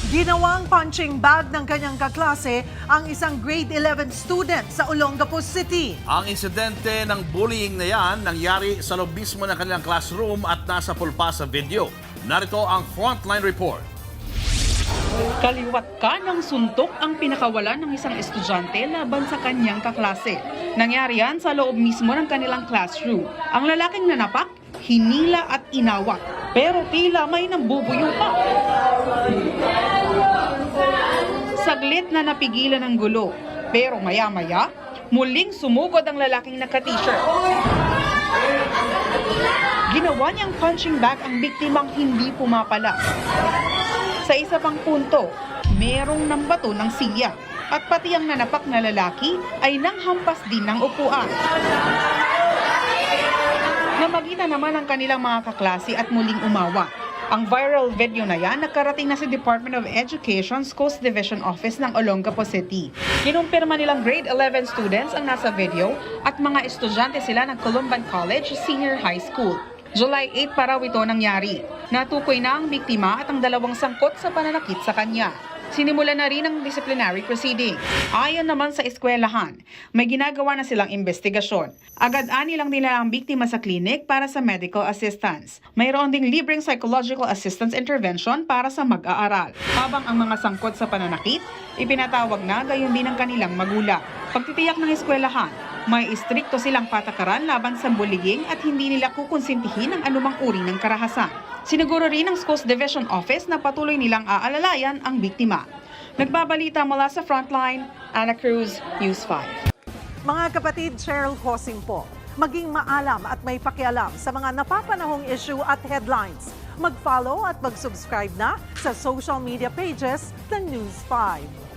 Ginawang punching bag ng kanyang kaklase ang isang grade 11 student sa Olongapo City. Ang insidente ng bullying na yan nangyari sa loob mismo ng kanilang classroom at nasa pulpa sa video. Narito ang frontline report. Kaliwat ka ng suntok ang pinakawalan ng isang estudyante laban sa kanyang kaklase. Nangyari yan sa loob mismo ng kanilang classroom. Ang lalaking nanapak, hinila at inawat. Pero tila may nambubuyo pa. Saglit na napigilan ang gulo. Pero maya-maya, muling sumugod ang lalaking naka-t-shirt. Ginawa niyang punching bag ang biktimang hindi pumapala. Sa isa pang punto, merong nambato ng silya at pati ang nanapak na lalaki ay nanghampas din ng upuan. Namagitan naman ang kanilang mga kaklase at muling umawa. Ang viral video na yan nakarating na sa Department of Education's Coast Division Office ng Olongapo City. Kinumpirma nilang grade 11 students ang nasa video at mga estudyante sila ng Columban College Senior High School. July 8 pa raw ito nangyari. Natukoy na ang biktima at ang dalawang sangkot sa pananakit sa kanya. Sinimula na rin ang disciplinary proceeding. Ayon naman sa eskwelahan, may ginagawa na silang investigasyon. Agad-ani lang nila ang biktima sa klinik para sa medical assistance. Mayroon ding libreng psychological assistance intervention para sa mag-aaral. Habang ang mga sangkot sa pananakit, ipinatawag na gayon din ang kanilang magulang. Pagtitiyak ng eskwelahan, may istrikto silang patakaran laban sa bullying at hindi nila kukonsintihin ang anumang uri ng karahasan. Siniguro rin ng Coast Division Office na patuloy nilang aalalayan ang biktima. Nagbabalita mula sa Frontline, Ana Cruz, News 5. Mga kapatid, Cheryl Hosing po. Maging maalam at may pakialam sa mga napapanahong issue at headlines. Mag-follow at mag-subscribe na sa social media pages ng News 5.